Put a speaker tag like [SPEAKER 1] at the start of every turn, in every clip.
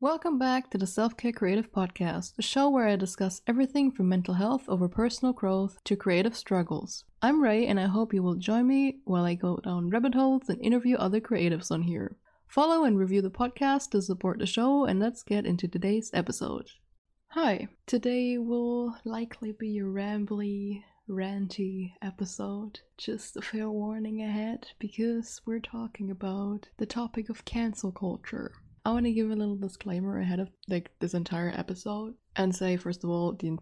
[SPEAKER 1] Welcome back to the Self-Care Creative Podcast, the show where I discuss everything from mental health over personal growth to creative struggles. I'm Ray, and I hope you will join me while I go down rabbit holes and interview other creatives on here. Follow and review the podcast to support the show, and let's get into today's episode. Hi, today will likely be a rambly, ranty episode. Just a fair warning ahead, because we're talking about the topic of cancel culture. I want to give a little disclaimer ahead of this entire episode and say, first of all, the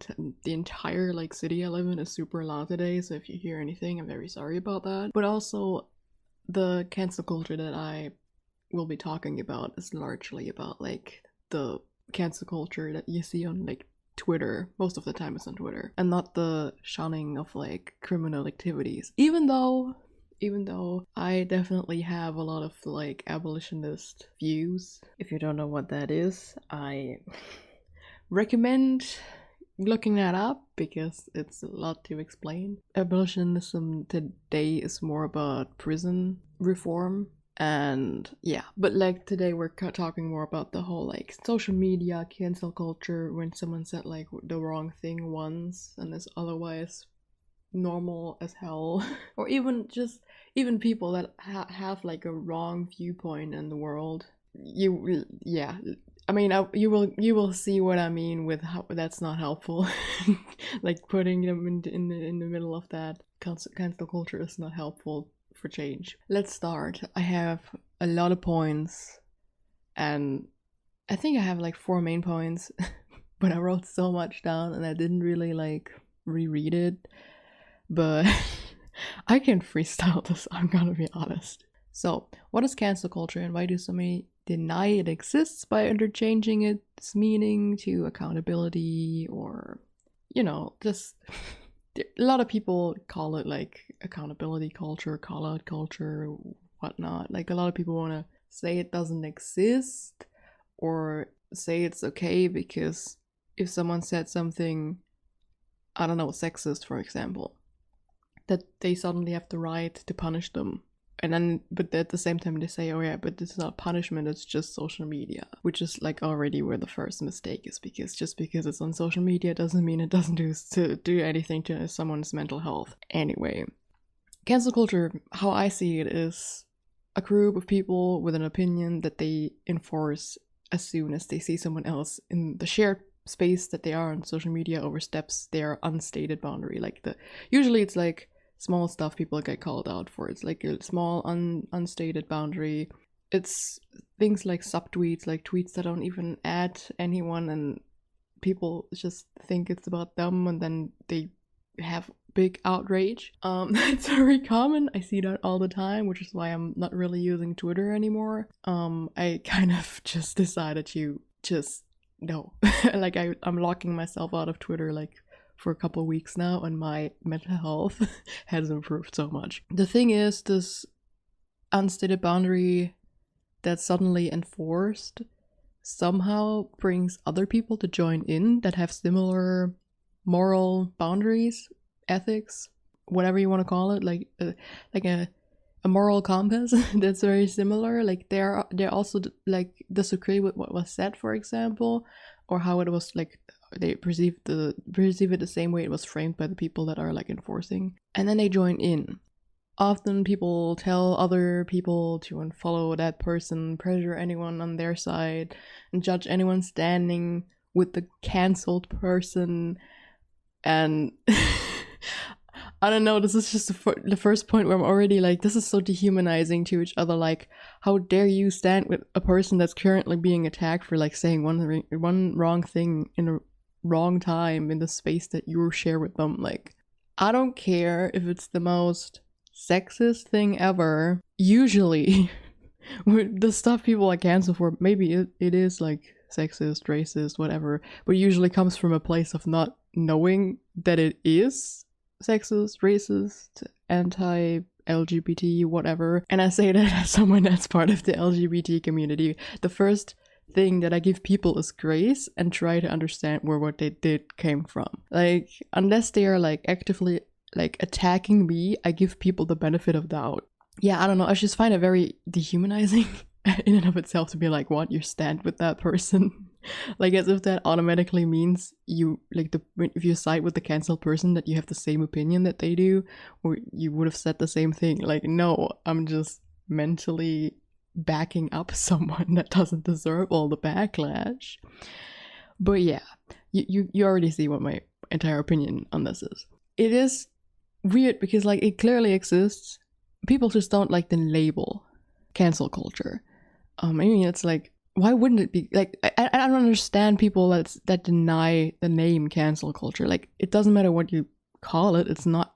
[SPEAKER 1] entire city I live in is super loud today, so if you hear anything, I'm very sorry about that. But also, the cancel culture that I will be talking about is largely about the cancel culture that you see on Twitter. Most of the time it's on Twitter, and not the shunning of criminal activities. Even though I definitely have a lot of abolitionist views. If you don't know what that is, I recommend looking that up because it's a lot to explain. Abolitionism today is more about prison reform. And yeah, but today we're talking more about the whole social media cancel culture, when someone said the wrong thing once and is otherwise normal as hell. Or even people that have a wrong viewpoint in the world. You will see what I mean with how that's not helpful. Putting them in the middle of that cancel culture is not helpful for change. Let's start. I have a lot of points, and I think I have 4 main points, but I wrote so much down and I didn't really reread it, but I can freestyle this, I'm gonna be honest. So, what is cancel culture, and why do so many deny it exists by interchanging its meaning to accountability, or just a lot of people call it accountability culture, call out culture, whatnot. A lot of people want to say it doesn't exist or say it's okay because if someone said something, I don't know, sexist, for example, that they suddenly have the right to punish them. And then, but at the same time, they say, oh yeah, but this is not punishment, it's just social media. Which is already where the first mistake is, because just because it's on social media doesn't mean it doesn't do anything to someone's mental health. Anyway, cancel culture, how I see it, is a group of people with an opinion that they enforce as soon as they see someone else in the shared space that they are on social media oversteps their unstated boundary. Usually it's small stuff people get called out for. It's a small unstated boundary. It's things like subtweets, tweets that don't even add anyone, and people just think it's about them, and then they have big outrage. That's very common. I see that all the time, which is why I'm not really using Twitter anymore. I kind of just decided to just no. I'm locking myself out of Twitter for a couple weeks now, and my mental health has improved so much. The thing is, this unstated boundary that's suddenly enforced somehow brings other people to join in that have similar moral boundaries, ethics, whatever you want to call it, a moral compass that's very similar. They also disagree with what was said, for example, or how it was they perceive it the same way it was framed by the people that are enforcing, and then they join in. Often people tell other people to unfollow that person, pressure anyone on their side, and judge anyone standing with the cancelled person. And I don't know, this is just the first point where I'm already this is so dehumanizing to each other. How dare you stand with a person that's currently being attacked for saying one wrong thing in a wrong time in the space that you share with them. I don't care if it's the most sexist thing ever. Usually the stuff people cancel for, maybe it is sexist, racist, whatever, but it usually comes from a place of not knowing that it is sexist, racist, anti-LGBT, whatever. And I say that as someone that's part of the LGBT community. The first thing that I give people is grace and try to understand where what they did came from. Unless they are actively attacking me, I give people the benefit of doubt. Yeah, I don't know, I just find it very dehumanizing in and of itself to be like, what, you stand with that person? Like, as if that automatically means you, like, if you side with the cancelled person, that you have the same opinion that they do, or you would have said the same thing. Like, no, I'm just mentally backing up someone that doesn't deserve all the backlash. But yeah, you already see what my entire opinion on this is. It is weird because, like, it clearly exists. People just don't like the label cancel culture. I mean, it's like, why wouldn't it be? Like, I don't understand people that deny the name cancel culture. Like, it doesn't matter what you call it, it's not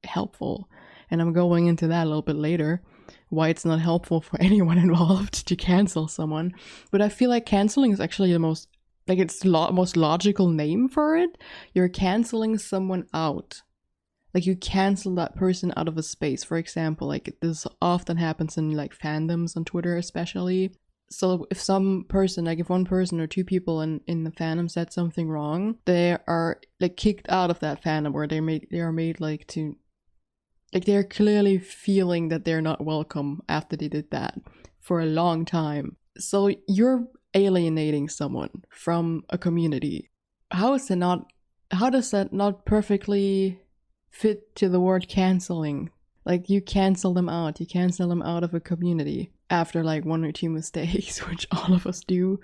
[SPEAKER 1] helpful. And I'm going into that a little bit later, why it's not helpful for anyone involved to cancel someone. But I feel like canceling is actually the most, like, it's the most logical name for it. You're canceling someone out. Like, you cancel that person out of a space. For example, like, this often happens in, like, fandoms on Twitter especially. So if some person, like, if one person or two people in the fandom said something wrong, they are, like, kicked out of that fandom, or they are made like to, like, they're clearly feeling that they're not welcome after they did that for a long time. So you're alienating someone from a community. How does that not perfectly fit to the word canceling? Like, you cancel them out of a community after, like, one or two mistakes, which all of us do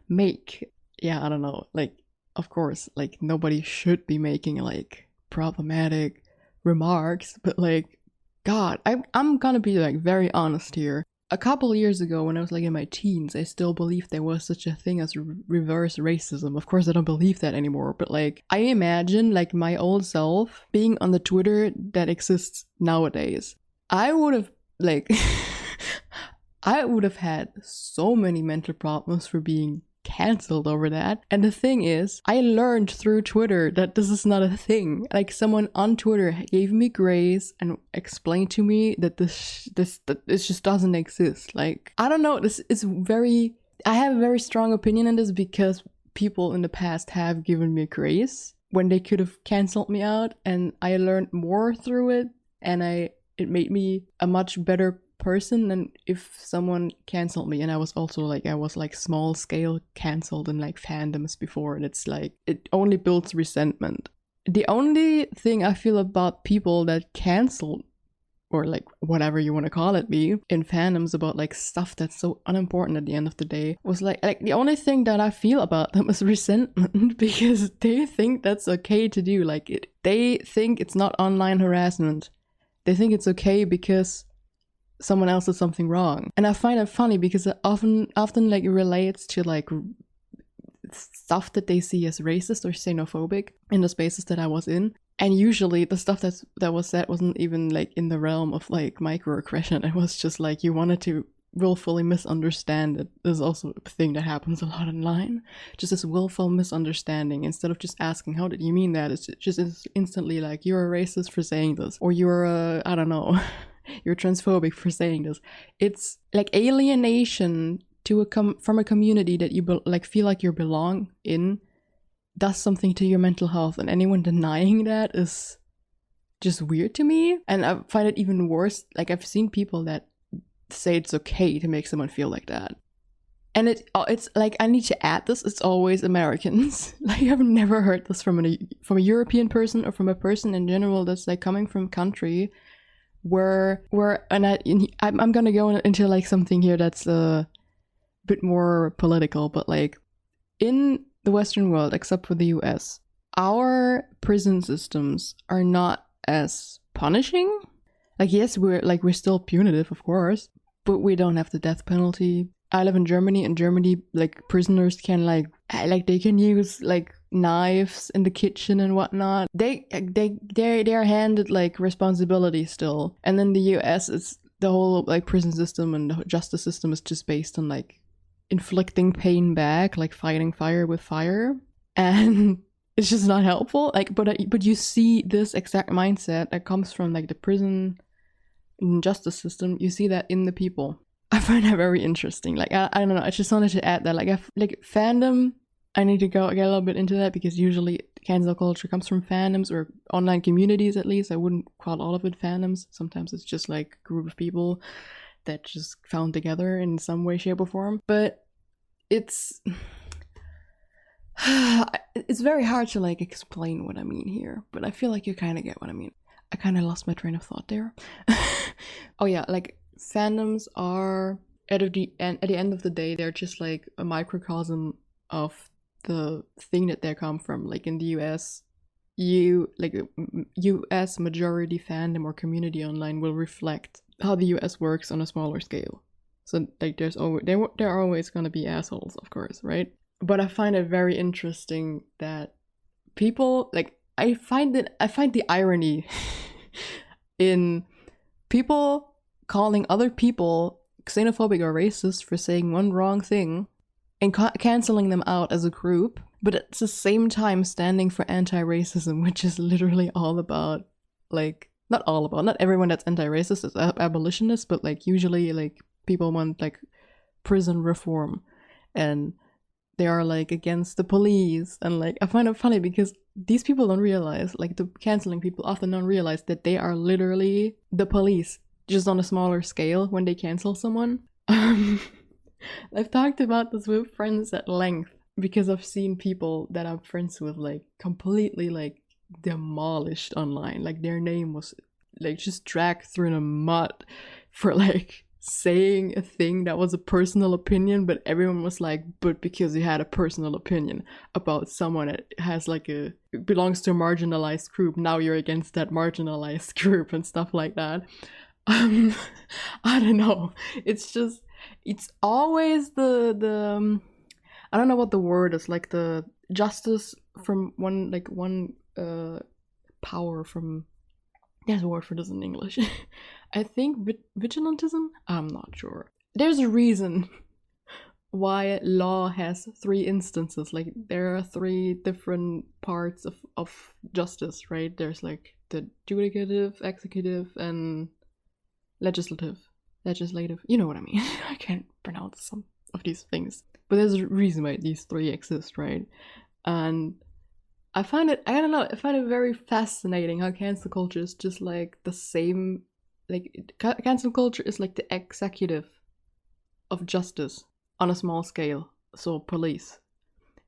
[SPEAKER 1] make. Yeah, I don't know, like, of course, like, nobody should be making, like, problematic remarks, but, like, God, I'm gonna be, like, very honest here. A couple years ago, when I was, like, in my teens, I still believed there was such a thing as reverse racism. Of course, I don't believe that anymore, but, like, I imagine, like, my old self being on the Twitter that exists nowadays. I would have, like, I would have had so many mental problems for being cancelled over that. And the thing is, I learned through Twitter that this is not a thing. Like, someone on Twitter gave me grace and explained to me that this just doesn't exist. Like, I don't know, this is I have a very strong opinion on this because people in the past have given me grace when they could have cancelled me out, and I learned more through it, and it made me a much better person than if someone cancelled me. And I was like small scale cancelled in, like, fandoms before, and it's like, it only builds resentment. The only thing I feel about people that cancel, or, like, whatever you want to call it, me in fandoms about, like, stuff that's so unimportant at the end of the day, was like the only thing that I feel about them is resentment, because they think that's okay to do. Like, they think it's not online harassment. They think it's okay because someone else did something wrong. And I find it funny because it often like relates to, like, stuff that they see as racist or xenophobic in the spaces that I was in. And usually the stuff that was said wasn't even, like, in the realm of, like, microaggression. It was just like, you wanted to willfully misunderstand it. There's also a thing that happens a lot online, just this willful misunderstanding. Instead of just asking, how did you mean that, it's just instantly like, you're a racist for saying this, or you're I don't know, you're transphobic for saying this. It's like alienation from a community that you like feel like you belong in, does something to your mental health, and anyone denying that is just weird to me. And I find it even worse, like, I've seen people that say it's okay to make someone feel like that. And it's like, I need to add this, it's always Americans. Like, I've never heard this from a European person, or from a person in general that's, like, coming from a country where I'm gonna go into, like, something here that's a bit more political, but, like, in the Western world, except for the US, our prison systems are not as punishing. Like, yes, we're still punitive, of course, but we don't have the death penalty. I live in Germany. In Germany, like, prisoners can, like they can use, like, knives in the kitchen and whatnot. They are handed, like, responsibility still. And then the US, it's the whole, like, prison system and the justice system is just based on, like, inflicting pain back, like fighting fire with fire, and it's just not helpful. Like, but you see this exact mindset that comes from, like, the prison and justice system. You see that in the people. I find that very interesting. Like, I don't know, I just wanted to add that, like fandom, I need to get a little bit into that, because usually cancel culture comes from fandoms or online communities. At least I wouldn't call all of it fandoms. Sometimes it's just, like, a group of people that just found together in some way, shape, or form. But it's it's very hard to like explain what I mean here, but I feel like you kind of get what I mean. I kind of lost my train of thought there. Oh yeah, like fandoms are at the end of the day, they're just like a microcosm of the thing that they come from. Like in the US, US majority fandom or community online will reflect how the US works on a smaller scale. So like there are always gonna be assholes, of course, right? But I find it very interesting that people like I find the irony in people calling other people xenophobic or racist for saying one wrong thing and canceling them out as a group, but at the same time standing for anti-racism, which is literally all about like not everyone that's anti-racist is abolitionist, but like usually like people want like prison reform and they are like against the police. And like I find it funny because these people don't realize, like the canceling people often don't realize that they are literally the police, just on a smaller scale when they cancel someone. I've talked about this with friends at length because I've seen people that I'm friends with like completely like demolished online. Like their name was like just dragged through the mud for like saying a thing that was a personal opinion, but everyone was like, but because you had a personal opinion about someone that has like belongs to a marginalized group, now you're against that marginalized group and stuff like that. I don't know. It's always the I don't know what the word is, like the justice from one power from, there's a word for this in English. I think vigilantism? I'm not sure. There's a reason why law has 3 instances. Like there are 3 different parts of justice, right? There's like the judicative, executive, and legislative. You know what I mean. I can't pronounce some of these things. But there's a reason why these 3 exist, right? And I find it very fascinating how cancel culture is just like the same, like cancel culture is like the executive of justice on a small scale, so police.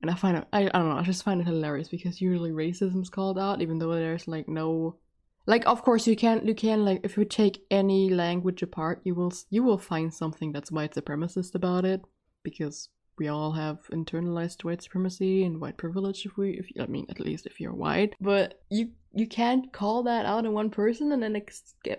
[SPEAKER 1] And I don't know, I just find it hilarious because usually racism is called out, even though there's like no, like of course you can like if you take any language apart, you will find something that's white supremacist about it, because we all have internalized white supremacy and white privilege at least if you're white. But you can't call that out in one person and then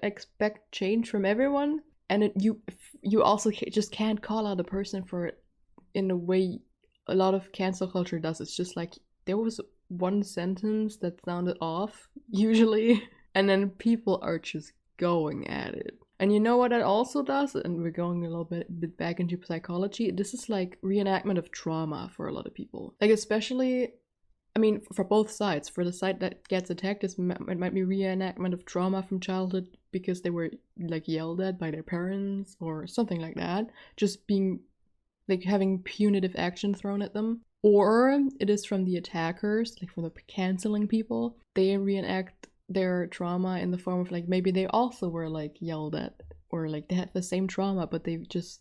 [SPEAKER 1] expect change from everyone. And you also just can't call out a person for it in a way a lot of cancel culture does. It's just like there was one sentence that sounded off usually, and then people are just going at it. And you know what it also does? And we're going a little bit back into psychology. This is like reenactment of trauma for a lot of people. Like especially, I mean, for both sides. For the side that gets attacked, it might be reenactment of trauma from childhood because they were like yelled at by their parents or something like that. Just being like having punitive action thrown at them. Or it is from the attackers, like from the canceling people. They reenact their trauma in the form of like maybe they also were like yelled at, or like they had the same trauma but they just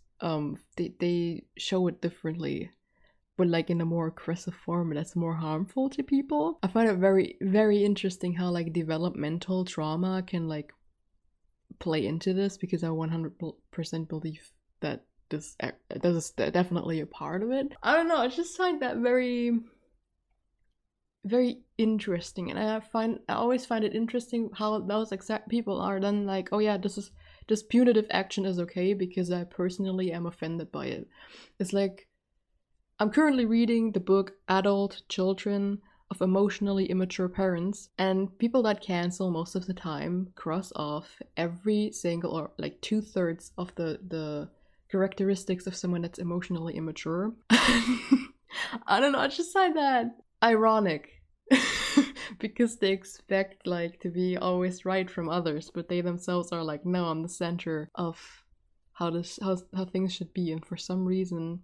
[SPEAKER 1] they show it differently, but like in a more aggressive form that's more harmful to people. I find it very, very interesting how like developmental trauma can like play into this, because I 100% believe that this is definitely a part of it. I don't know, I just find that very, very interesting. And I always find it interesting how those exact people are then like, oh yeah, this punitive action is okay because I personally am offended by it. It's like, I'm currently reading the book Adult Children of Emotionally Immature Parents, and people that cancel most of the time cross off every single, or like 2/3 of the characteristics of someone that's emotionally immature. I don't know, I just find that ironic. Because they expect like to be always right from others, but they themselves are like, no, I'm the center of how things should be. And for some reason,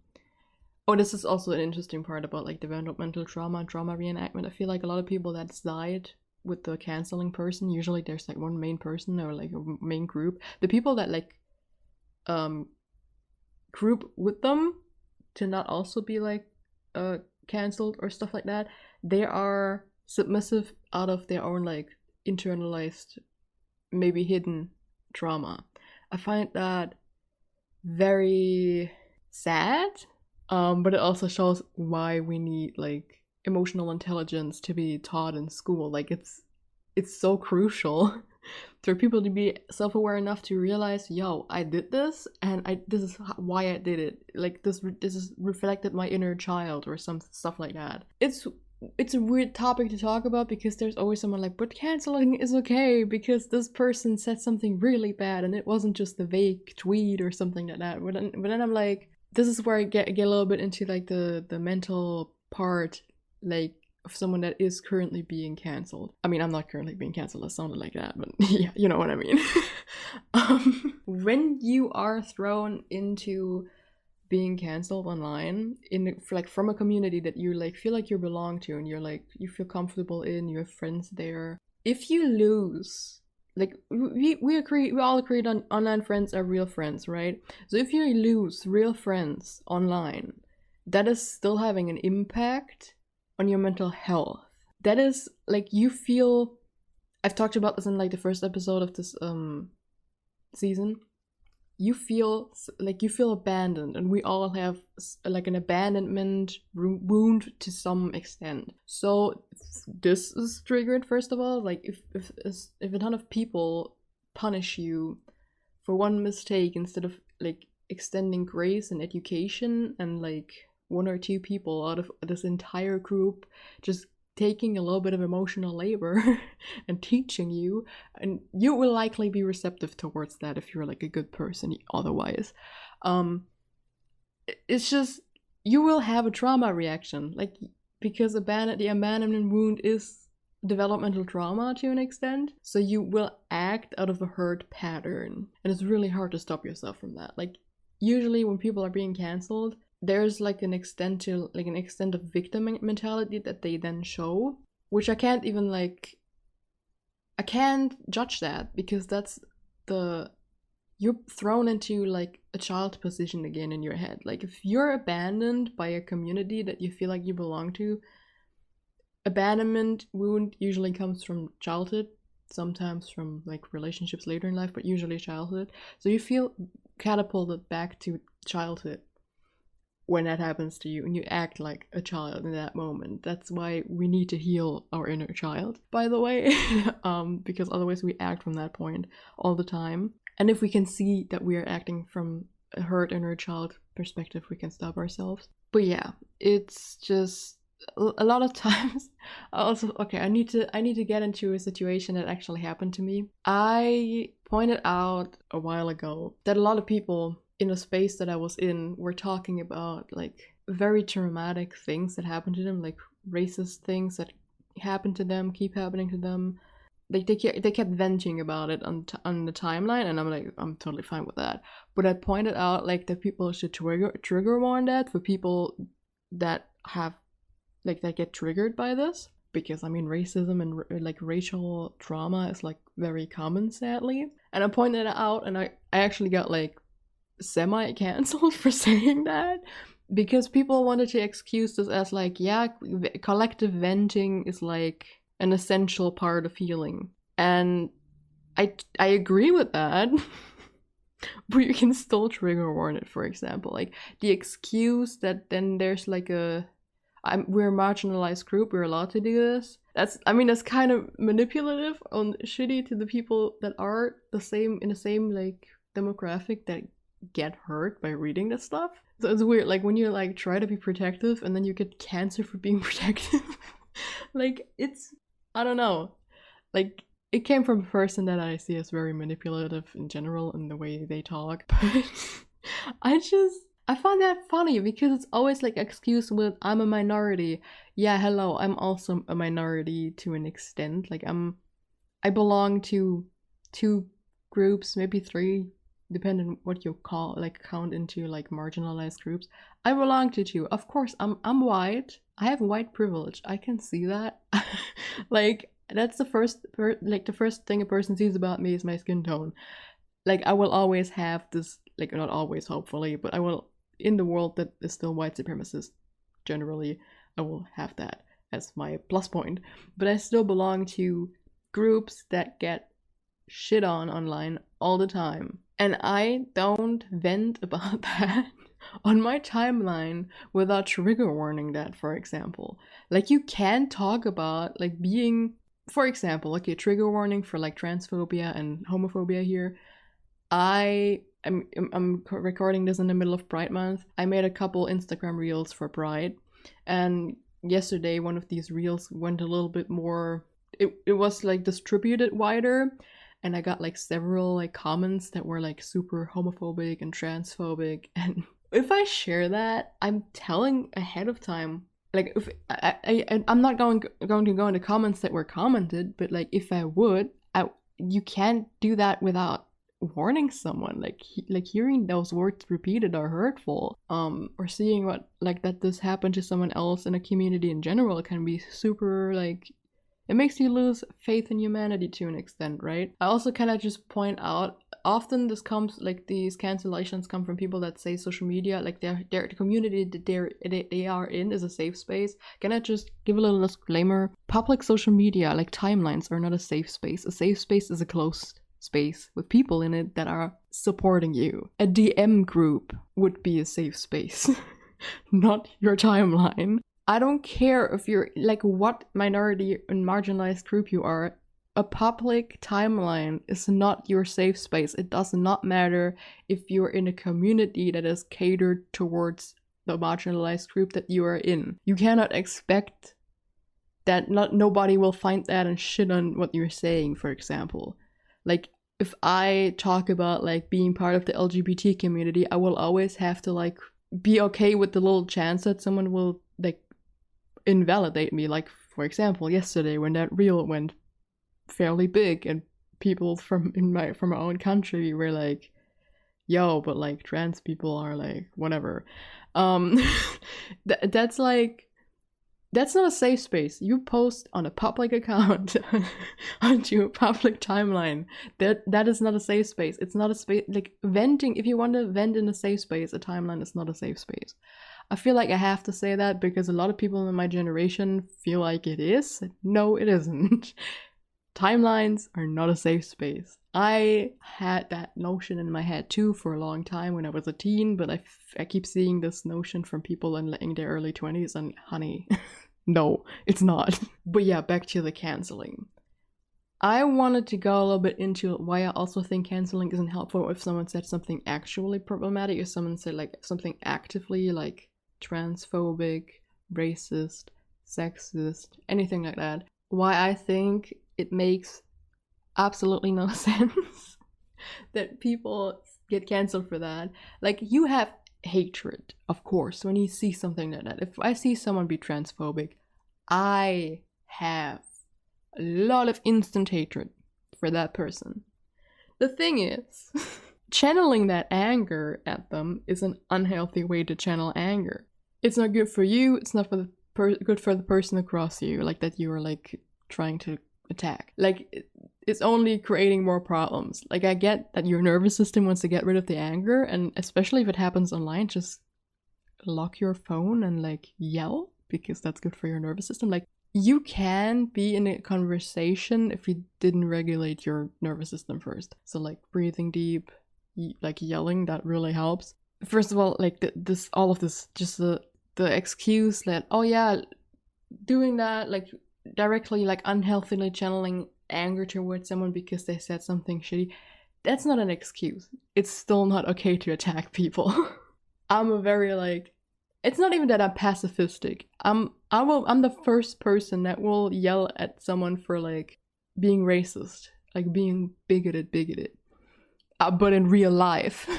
[SPEAKER 1] this is also an interesting part about like developmental trauma and trauma reenactment. I feel like a lot of people that's died with the canceling person, usually there's like one main person or like a main group. The people that like um group with them to not also be like cancelled or stuff like that. They are submissive out of their own like internalized, maybe hidden trauma. I find that very sad, but it also shows why we need like emotional intelligence to be taught in school. Like it's so crucial for people to be self-aware enough to realize, yo, I did this, and this is why I did it. Like this is reflected my inner child or some stuff like that. It's a weird topic to talk about because there's always someone like, but canceling is okay because this person said something really bad and it wasn't just a vague tweet or something like that. But then I'm like, this is where I get a little bit into like the mental part, like of someone that is currently being cancelled. I mean, I'm not currently being cancelled, it sounded like that, but yeah, you know what I mean. When you are thrown into being cancelled online in like from a community that you like feel like you belong to and you're like you feel comfortable in, you have friends there, if you lose, like we all agreed on online friends are real friends, right? So if you lose real friends online, that is still having an impact on your mental health. That is like you feel, I've talked about this in like the first episode of this season. You feel abandoned, and we all have like an abandonment wound to some extent. So this is triggered, first of all, like if a ton of people punish you for one mistake instead of like extending grace and education, and like one or two people out of this entire group just taking a little bit of emotional labor and teaching you, and you will likely be receptive towards that if you're like a good person otherwise. It's just, you will have a trauma reaction, like, because the abandonment wound is developmental trauma to an extent, so you will act out of a hurt pattern, and it's really hard to stop yourself from that. Like, usually when people are being cancelled, there's like an extent of victim mentality that they then show, which I can't judge that, because that's you're thrown into like a child position again in your head. Like if you're abandoned by a community that you feel like you belong to, abandonment wound usually comes from childhood, sometimes from like relationships later in life, but usually childhood. So you feel catapulted back to childhood when that happens to you, and you act like a child in that moment. That's why we need to heal our inner child, by the way, because otherwise we act from that point all the time. And if we can see that we are acting from a hurt inner child perspective, we can stop ourselves. But yeah, it's just a lot of times. Also, okay, I need to get into a situation that actually happened to me. I pointed out a while ago that a lot of people in a space that I was in were talking about like very traumatic things that happened to them, like racist things that happened to them, keep happening to them. Like they kept venting about it on the timeline, and I'm like, I'm totally fine with that. But I pointed out like that people should trigger warn that for people that have like that get triggered by this, because I mean racism and like racial trauma is like very common, sadly. And I pointed it out, and I actually got like semi-cancelled for saying that, because people wanted to excuse this as like, yeah, collective venting is like an essential part of healing. And I agree with that. But you can still trigger warn it, for example. Like the excuse that then there's like we're a marginalized group, we're allowed to do this. That's kind of manipulative and shitty to the people that are in the same like demographic that get hurt by reading this stuff. So it's weird, like when you like try to be protective and then you get cancer for being protective. Like it's, I don't know, like it came from a person that I see as very manipulative in general in the way they talk. But I find that funny because it's always like excuse with, I'm a minority. Yeah, hello, I'm also a minority to an extent. Like I belong to 2 groups, maybe 3, depending on what you count into like marginalized groups. I belong to 2. Of course, I'm white. I have white privilege. I can see that. Like that's the first thing a person sees about me is my skin tone. like I will always have this, like not always, hopefully, but I will, in the world that is still white supremacist, generally, I will have that as my plus point. But I still belong to groups that get shit on online all the time. And I don't vent about that on my timeline without trigger warning that, for example. Like, you can talk about, like, being, for example, okay, trigger warning for, like, transphobia and homophobia here. I'm recording this in the middle of Pride Month. I made a couple Instagram reels for Pride, and yesterday one of these reels went a little bit more, it was like distributed wider, and I got like several like comments that were like super homophobic and transphobic. And if I share that, I'm telling ahead of time, like, if I'm not going to go into comments that were commented, but like if I would, you can't do that without warning someone. Like hearing those words repeated are hurtful, or seeing what, like, that this happened to someone else in a community in general can be super, like, it makes you lose faith in humanity to an extent, right? I also kind of just point out, often this comes, like, these cancellations come from people that say social media, like, the community that they are in is a safe space. Can I just give a little disclaimer? Public social media, like timelines, are not a safe space. A safe space is a closed space with people in it that are supporting you. A DM group would be a safe space, not your timeline. I don't care if you're, like, what minority and marginalized group you are. A public timeline is not your safe space. It does not matter if you're in a community that is catered towards the marginalized group that you are in. You cannot expect that nobody will find that and shit on what you're saying, for example. Like, if I talk about, like, being part of the LGBT community, I will always have to, like, be okay with the little chance that someone will, like, invalidate me. Like, for example, yesterday when that reel went fairly big and people from my own country were like, yo, but like trans people are like whatever. That's like, that's not a safe space. You post on a public account onto a public timeline. That is not a safe space. It's not a space, like, venting. If you want to vent in a safe space, a timeline is not a safe space. I feel like I have to say that because a lot of people in my generation feel like it is. No, it isn't. Timelines are not a safe space. I had that notion in my head too for a long time when I was a teen, but I keep seeing this notion from people in their early 20s, and honey, no, it's not. But yeah, back to the canceling. I wanted to go a little bit into why I also think canceling isn't helpful if someone said something actually problematic, if someone said, like, something actively, like, transphobic, racist, sexist, anything like that. Why I think it makes absolutely no sense that people get canceled for that. Like, you have hatred, of course, when you see something like that. If I see someone be transphobic, I have a lot of instant hatred for that person. The thing is, channeling that anger at them is an unhealthy way to channel anger. It's not good for you, it's not for the good for the person across you, like, that you are, like, trying to attack. Like, it's only creating more problems. Like, I get that your nervous system wants to get rid of the anger, and especially if it happens online, just lock your phone and, like, yell, because that's good for your nervous system. Like, you can be in a conversation if you didn't regulate your nervous system first. So, like, breathing deep, like, yelling, that really helps. First of all, like, all of this, just the excuse that, oh yeah, doing that, like, directly, like, unhealthily channeling anger towards someone because they said something shitty, that's not an excuse. It's still not okay to attack people. I'm a very, like, it's not even that I'm pacifistic. I'm the first person that will yell at someone for, like, being racist, like, being bigoted. But in real life,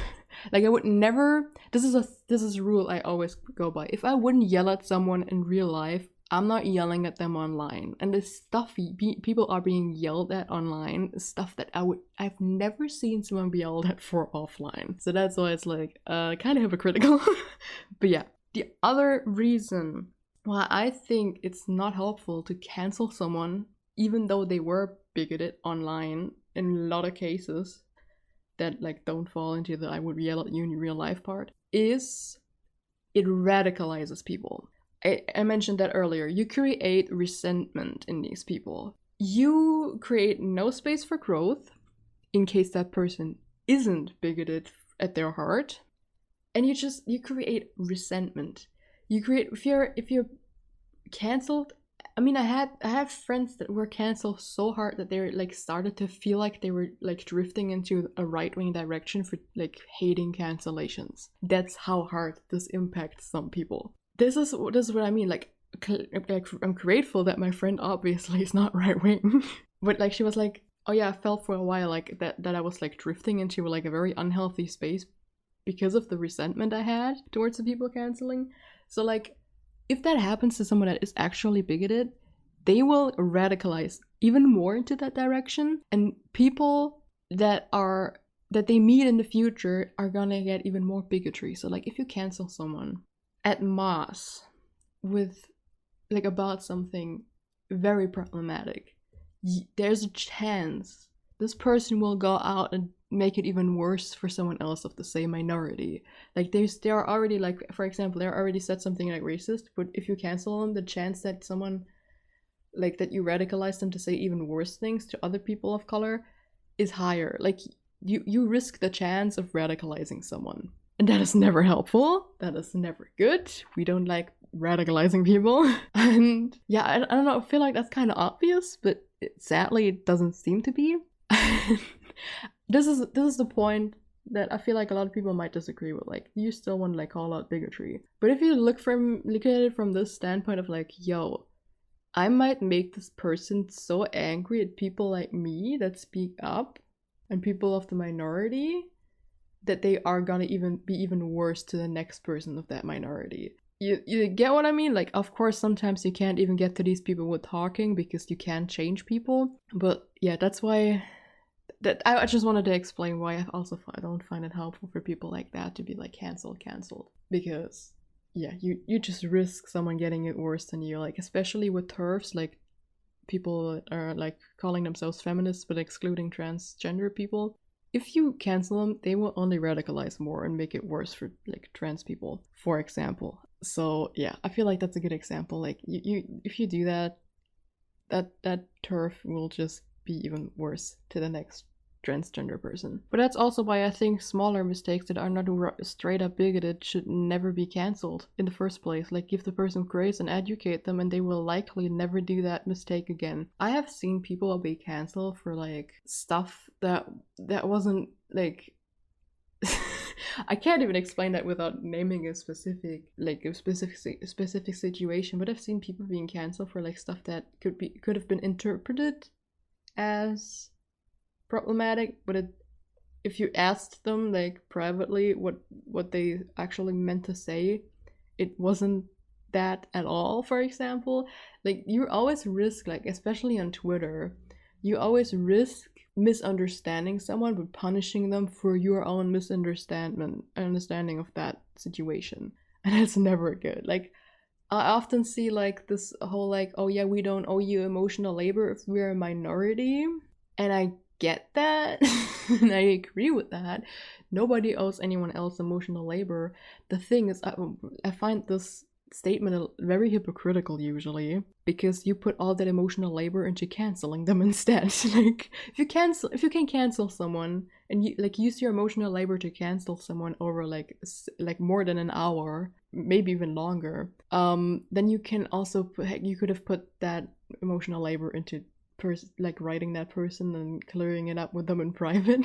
[SPEAKER 1] like, I would never. This is a rule I always go by. If I wouldn't yell at someone in real life, I'm not yelling at them online. And the stuff people are being yelled at online is stuff that I've never seen someone be yelled at for offline. So that's why it's, like, kind of hypocritical. But yeah, the other reason why I think it's not helpful to cancel someone, even though they were bigoted online in a lot of cases, that like don't fall into the I would yell at you in real life part, is it radicalizes people. I mentioned that earlier. You create resentment in these people. You create no space for growth in case that person isn't bigoted at their heart. And you create resentment. You create if you're cancelled. I mean, I have friends that were canceled so hard that they like started to feel like they were like drifting into a right-wing direction for like hating cancellations. That's how hard this impacts some people. This is what I mean. Like I'm grateful that my friend obviously is not right-wing, but like she was like, oh yeah, I felt for a while like that I was like drifting into like a very unhealthy space because of the resentment I had towards the people canceling. So like, if that happens to someone that is actually bigoted, they will radicalize even more into that direction, and people that they meet in the future are gonna get even more bigotry. So like, if you cancel someone at mass with like about something very problematic, there's a chance this person will go out and make it even worse for someone else of the same minority. Like they are already like, for example, they already said something like racist, but if you cancel them, the chance that someone like that you radicalize them to say even worse things to other people of color is higher. Like you risk the chance of radicalizing someone, and that is never helpful. That is never good. We don't like radicalizing people. And yeah, I don't know, I feel like that's kind of obvious, but sadly it doesn't seem to be. This is the point that I feel like a lot of people might disagree with. Like, you still want to like call out bigotry, but if you look at it from this standpoint of like, yo, I might make this person so angry at people like me that speak up and people of the minority that they are gonna be even worse to the next person of that minority. You get what I mean? Like, of course, sometimes you can't even get to these people with talking because you can't change people. But yeah, that's why that I just wanted to explain why I don't find it helpful for people like that to be like canceled, because yeah, you just risk someone getting it worse than you. Like, especially with TERFs, like people are like calling themselves feminists but excluding transgender people. If you cancel them, they will only radicalize more and make it worse for like trans people, for example. So yeah, I feel like that's a good example. Like you if you do that TERF will just be even worse to the next transgender person. But that's also why I think smaller mistakes that are not straight up bigoted should never be cancelled in the first place. Like, give the person grace and educate them, and they will likely never do that mistake again. I have seen people be cancelled for like stuff that wasn't like I can't even explain that without naming a specific situation, but I've seen people being cancelled for like stuff that could have been interpreted as problematic, but if you asked them like privately what they actually meant to say, it wasn't that at all. For example, like, you always risk, like especially on Twitter, you always risk misunderstanding someone but punishing them for your own understanding of that situation, and that's never good. Like, I often see like this whole like, oh yeah, we don't owe you emotional labor if we're a minority, and I get that and I agree with that. Nobody owes anyone else emotional labor. The thing is, I find this statement very hypocritical usually, because you put all that emotional labor into canceling them instead. Like, if you can cancel someone and you like use your emotional labor to cancel someone over like more than an hour, maybe even longer, then you can also you could have put that emotional labor into like writing that person and clearing it up with them in private.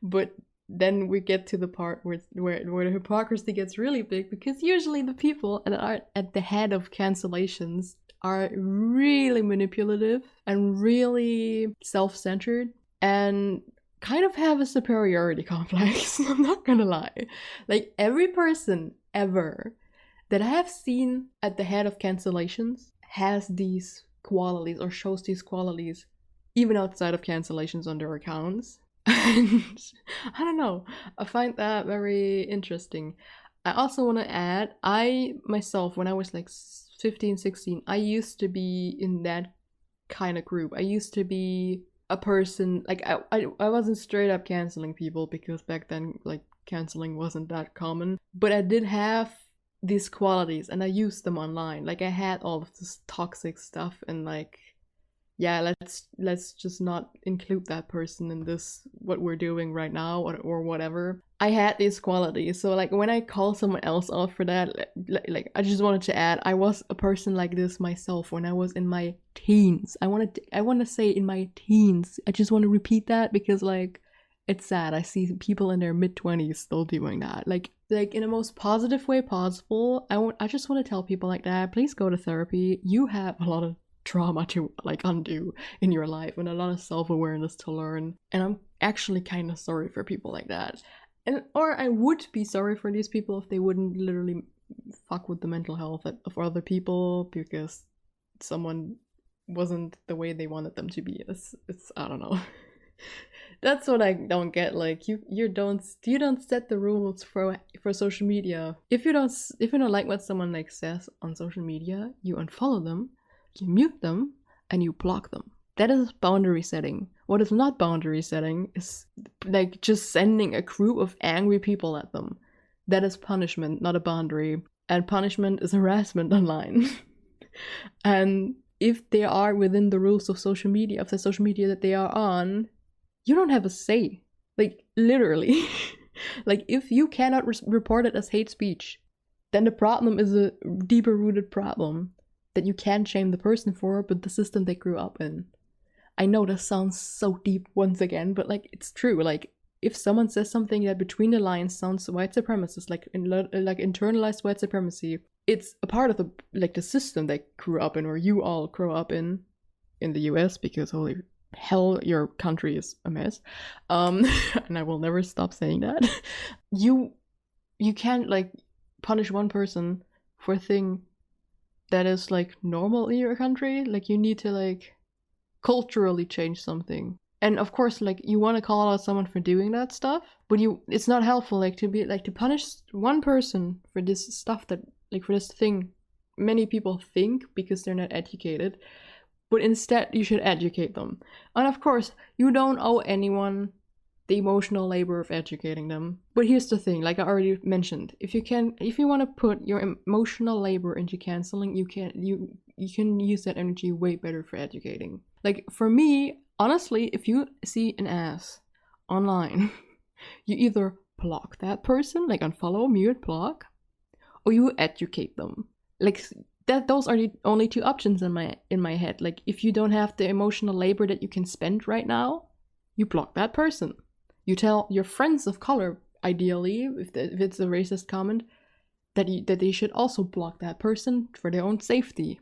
[SPEAKER 1] But then we get to the part where the hypocrisy gets really big, because usually the people that are at the head of cancellations are really manipulative and really self-centered and kind of have a superiority complex. I'm not gonna lie. Like, every person ever that I have seen at the head of cancellations has these qualities or shows these qualities even outside of cancellations on their accounts. And I don't know, I find that very interesting. I also want to add, I myself, when I was like 15, 16, I used to be in that kind of group. I used to be a person, like I wasn't straight up canceling people because back then like canceling wasn't that common, but I did have these qualities and I used them online. Like I had all of this toxic stuff and like, yeah, let's just not include that person in this what we're doing right now or whatever. I had these qualities, so like when I call someone else out for that, like I just wanted to add, I was a person like this myself when I was in my teens. I want to say in my teens. I just want to repeat that because like it's sad. I see people in their mid-20s still doing that. Like in the most positive way possible. I just want to tell people like that, please go to therapy. You have a lot of trauma to like undo in your life and a lot of self-awareness to learn, and I'm actually kind of sorry for people like that, and or I would be sorry for these people if they wouldn't literally fuck with the mental health of other people because someone wasn't the way they wanted them to be. It's I don't know. That's what I don't get. Like you don't set the rules for social media. If you don't like what someone like says on social media, you unfollow them, you mute them, and you block them. That is boundary setting. What is not boundary setting is like just sending a group of angry people at them. That is punishment, not a boundary. And punishment is harassment online. And if they are within the rules of social media, of the social media that they are on, you don't have a say. Like, literally. Like, if you cannot report it as hate speech, then the problem is a deeper rooted problem that you can't shame the person for, but the system they grew up in. I know that sounds so deep once again, but like, it's true. Like, if someone says something that between the lines sounds white supremacist, like internalized white supremacy, it's a part of the system they grew up in, or you all grow up in the US, because holy hell, your country is a mess. And I will never stop saying that. You can't like punish one person for a thing that is like normal in your country. Like, you need to like culturally change something. And of course, like, you want to call out someone for doing that stuff, but it's not helpful like to punish one person for this stuff that, like, for this thing many people think because they're not educated. But instead, you should educate them. And of course, you don't owe anyone the emotional labor of educating them. But here's the thing, like I already mentioned, if you want to put your emotional labor into canceling, you can use that energy way better for educating. Like, for me, honestly, if you see an ass online, you either block that person, like unfollow, mute, block, or you educate them. Like, those are the only two options in my head. Like, if you don't have the emotional labor that you can spend right now, you block that person. You tell your friends of color, ideally, if it's a racist comment, that they should also block that person for their own safety,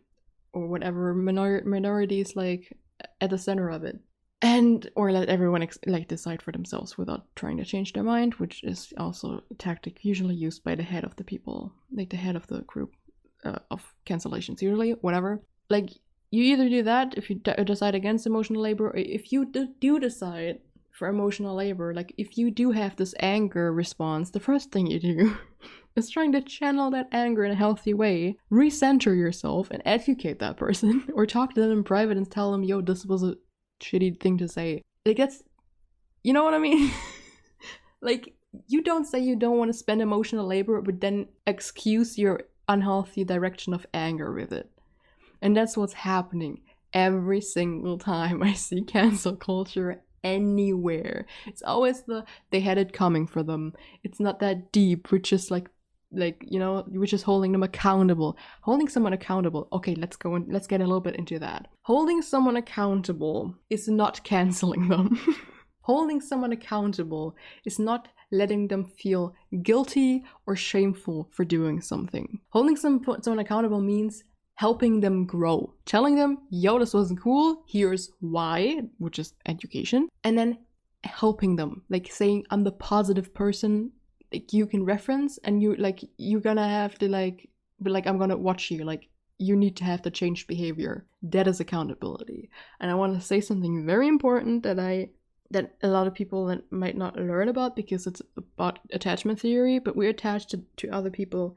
[SPEAKER 1] or whatever minority is like at the center of it, and or let everyone decide for themselves without trying to change their mind, which is also a tactic usually used by the head of the people, like the head of the group. Of cancellations, usually, whatever. Like, you either do that if you decide against emotional labor, or if you do decide for emotional labor, like if you do have this anger response, the first thing you do is trying to channel that anger in a healthy way, recenter yourself, and educate that person, or talk to them in private and tell them, yo, this was a shitty thing to say. Like, that's, you know what I mean? Like, you don't say you don't want to spend emotional labor, but then excuse your unhealthy direction of anger with it. And that's what's happening every single time I see cancel culture anywhere. It's always they had it coming for them. It's not that deep, which is like you know, which is holding them accountable. Holding someone accountable. Okay, let's get a little bit into that. Holding someone accountable is not canceling them. Holding someone accountable is not letting them feel guilty or shameful for doing something. Holding someone accountable means helping them grow. Telling them, yo, this wasn't cool, here's why, which is education. And then helping them, like saying, I'm the positive person like you can reference, and you're gonna have to like be like, I'm gonna watch you, like you need to have the changed behavior. That is accountability. And I want to say something very important that a lot of people might not learn about, because it's about attachment theory, but we're attached to other people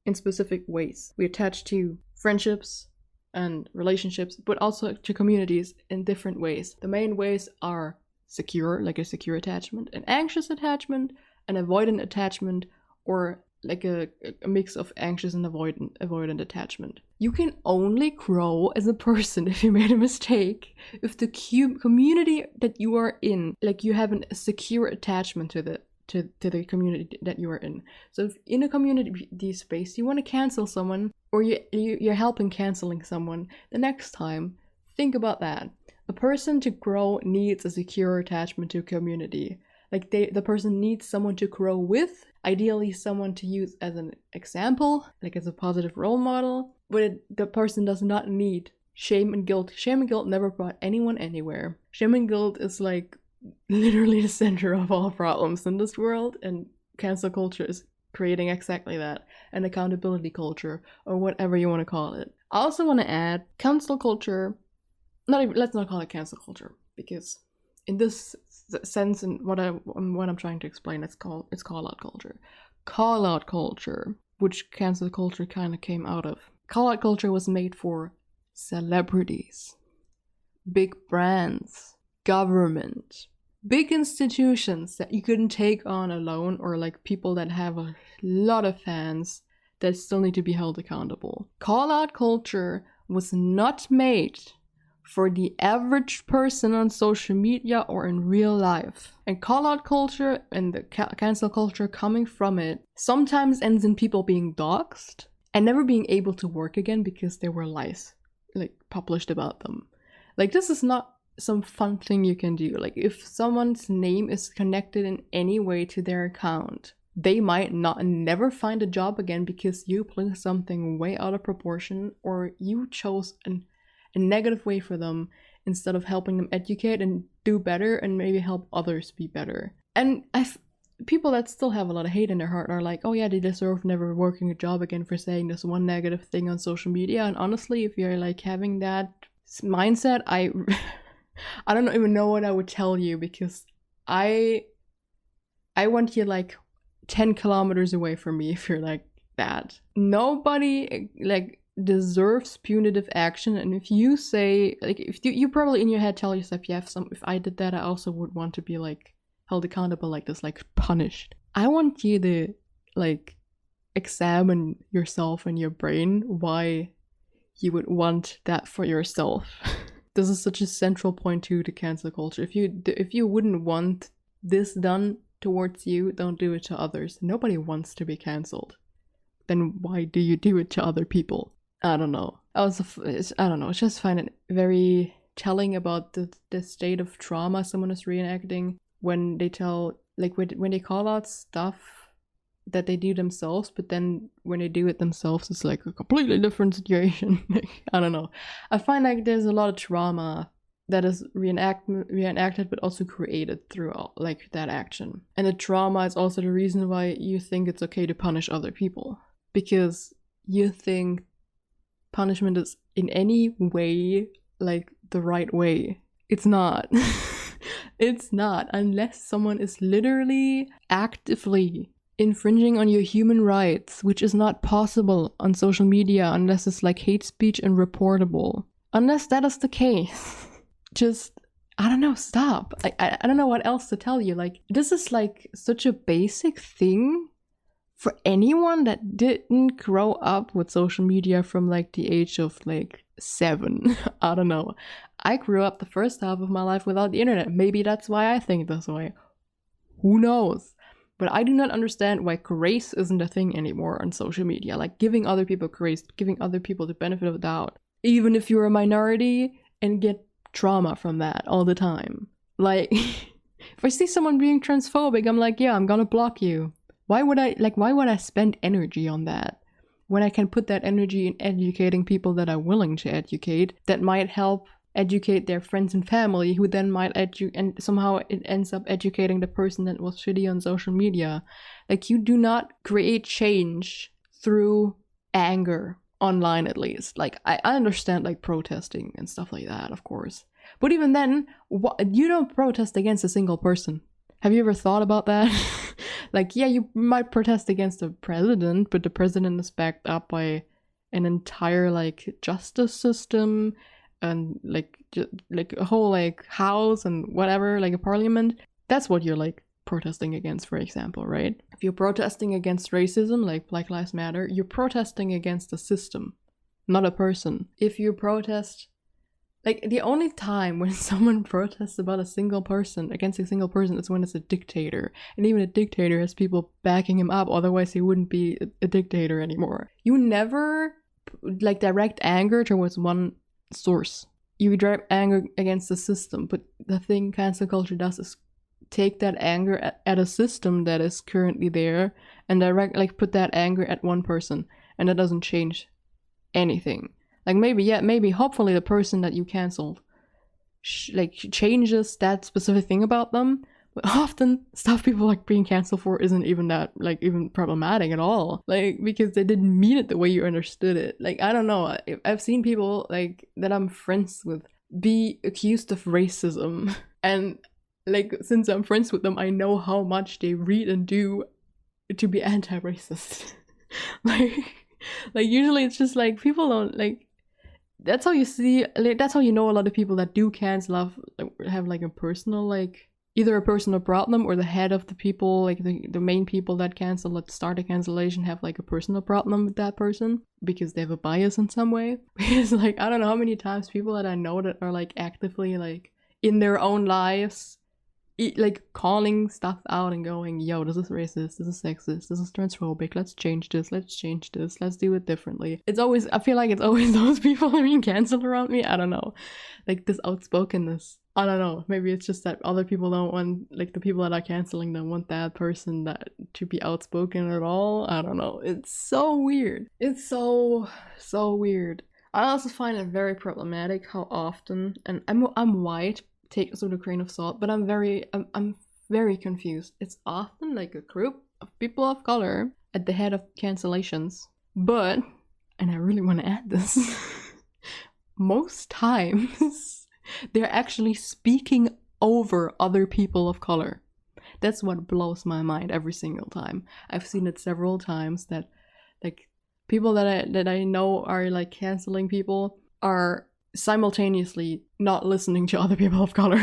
[SPEAKER 1] in specific ways. We attach to friendships, and relationships, but also to communities in different ways. The main ways are secure, like a secure attachment, an anxious attachment, an avoidant attachment, or like a mix of anxious and avoidant attachment. You can only grow as a person if you made a mistake, if the community that you are in, like you have a secure attachment to the community that you are in. So if in a community space you want to cancel someone, or you're helping canceling someone, the next time, think about that. A person to grow needs a secure attachment to a community. Like the person needs someone to grow with, ideally someone to use as an example, like as a positive role model, but the person does not need shame and guilt. Shame and guilt never brought anyone anywhere. Shame and guilt is like literally the center of all problems in this world, and cancel culture is creating exactly that, an accountability culture, or whatever you want to call it. I also want to add cancel culture, let's not call it cancel culture, because in this sense, and what I'm trying to explain, it's call out culture. Call out culture, which cancel culture kind of came out of. Call out culture was made for celebrities, big brands, government, big institutions that you couldn't take on alone, or like people that have a lot of fans that still need to be held accountable. Call out culture was not made for the average person on social media or in real life. And call out culture and the cancel culture coming from it sometimes ends in people being doxxed and never being able to work again because there were lies like published about them. Like, this is not some fun thing you can do. Like, if someone's name is connected in any way to their account, they might never find a job again because you played something way out of proportion, or you chose a negative way for them instead of helping them educate and do better and maybe help others be better. And people that still have a lot of hate in their heart are like, oh yeah, they deserve never working a job again for saying this one negative thing on social media. And honestly, if you're like having that mindset, I don't even know what I would tell you, because I want you like 10 kilometers away from me if you're like that. Nobody like deserves punitive action. And if you say, like, if you probably in your head tell yourself, yeah, if I did that, I also would want to be like held accountable like this, like punished. I want you to like examine yourself and your brain why you would want that for yourself. This is such a central point to cancel culture. If you wouldn't want this done towards you, don't do it to others. Nobody wants to be cancelled. Then why do you do it to other people? I don't know. I don't know. I just find it very telling about the state of trauma someone is reenacting when they tell, like, when they call out stuff that they do themselves, but then when they do it themselves, it's like a completely different situation. I don't know. I find like there's a lot of trauma that is reenacted, but also created through like that action. And the trauma is also the reason why you think it's okay to punish other people, because you think punishment is in any way like the right way. It's not. It's not, unless someone is literally actively infringing on your human rights, which is not possible on social media unless it's like hate speech and reportable. Unless that is the case, just, I don't know, stop. I don't know what else to tell you. Like, this is like such a basic thing for anyone that didn't grow up with social media from like the age of like 7. I don't know. I grew up the first half of my life without the internet. Maybe that's why I think this way. Who knows? But I do not understand why grace isn't a thing anymore on social media. Like, giving other people grace, giving other people the benefit of the doubt, even if you're a minority and get trauma from that all the time. Like, if I see someone being transphobic, I'm like, yeah, I'm gonna block you. Why would I spend energy on that when I can put that energy in educating people that are willing to educate, that might help educate their friends and family, who then might and somehow it ends up educating the person that was shitty on social media. Like, you do not create change through anger online, at least. Like, I understand like protesting and stuff like that, of course, but even then, you don't protest against a single person. Have you ever thought about that? Like, yeah, you might protest against the president, but the president is backed up by an entire like justice system and like like a whole like house and whatever, like a parliament, that's what you're like protesting against, for example, right? If you're protesting against racism, like Black Lives Matter, you're protesting against a system, not a person. If you protest, like the only time when someone protests about a single person, against a single person, is when it's a dictator. And even a dictator has people backing him up, otherwise he wouldn't be a dictator anymore. You never like direct anger towards one source. You direct anger against the system, but the thing cancel culture does is take that anger at a system that is currently there and direct like put that anger at one person, and that doesn't change anything. Like maybe hopefully the person that you canceled like changes that specific thing about them, but often stuff people like being canceled for isn't even that like even problematic at all, like because they didn't mean it the way you understood it. Like I don't know, I've seen people like that I'm friends with be accused of racism and like since I'm friends with them, I know how much they read and do to be anti-racist. like usually it's just like people don't like, that's how you see, like, that's how you know a lot of people that do cancel have like a personal like either a personal problem, or the head of the people, like the main people that cancel, that start a cancellation, have like a personal problem with that person because they have a bias in some way. Because like I don't know how many times people that I know that are like actively like in their own lives like calling stuff out and going, yo, this is racist, this is sexist, this is transphobic, let's change this, let's do it differently. It's always, I feel like it's always those people being cancelled around me. I don't know, like this outspokenness. I don't know, maybe it's just that other people don't want, like the people that are canceling them want that person that to be outspoken at all. I don't know, it's so weird. It's so weird. I also find it very problematic how often, and I'm white, take this with a grain of salt, but I'm very confused. It's often like a group of people of color at the head of cancellations, but, and I really want to add this, most times they're actually speaking over other people of color. That's what blows my mind every single time. I've seen it several times that like people that I know are like canceling people are simultaneously not listening to other people of color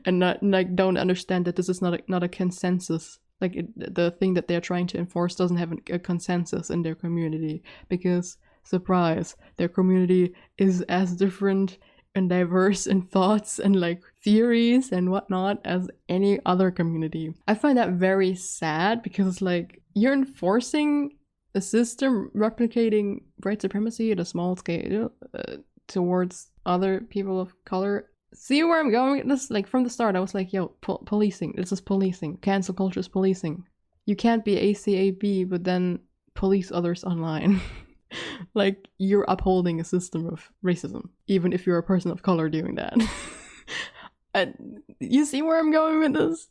[SPEAKER 1] and not like don't understand that this is not a consensus. Like the thing that they're trying to enforce doesn't have a consensus in their community, because surprise, their community is as different and diverse in thoughts and like theories and whatnot as any other community. I find that very sad, because like you're enforcing a system replicating white supremacy at a small scale towards other people of color. See where I'm going with this? Like from the start I was like, yo, policing, this is policing, cancel culture is policing. You can't be ACAB but then police others online. Like you're upholding a system of racism, even if you're a person of color doing that. And you see where I'm going with this?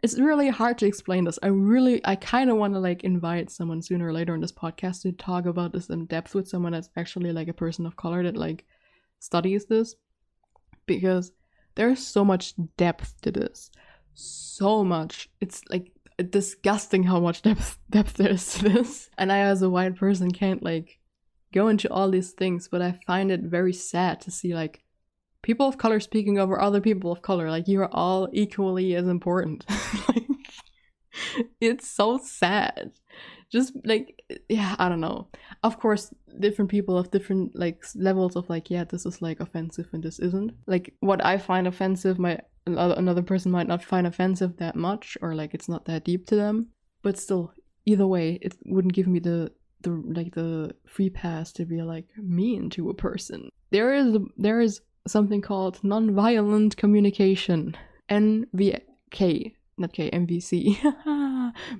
[SPEAKER 1] It's really hard to explain this. I kind of want to like invite someone sooner or later on this podcast to talk about this in depth with someone that's actually like a person of color that like studies this, because there's so much depth to this. So much. It's like disgusting how much depth there is to this. And I as a white person can't like go into all these things, but I find it very sad to see like people of color speaking over other people of color. Like you're all equally as important. Like, it's so sad. Just like, yeah, I don't know. Of course, different people have different like levels of like, yeah, this is like offensive and this isn't. Like what I find offensive, another person might not find offensive that much, or like it's not that deep to them. But still, either way, it wouldn't give me the free pass to be like mean to a person. There is something called nonviolent communication, NVK, not K, MVC.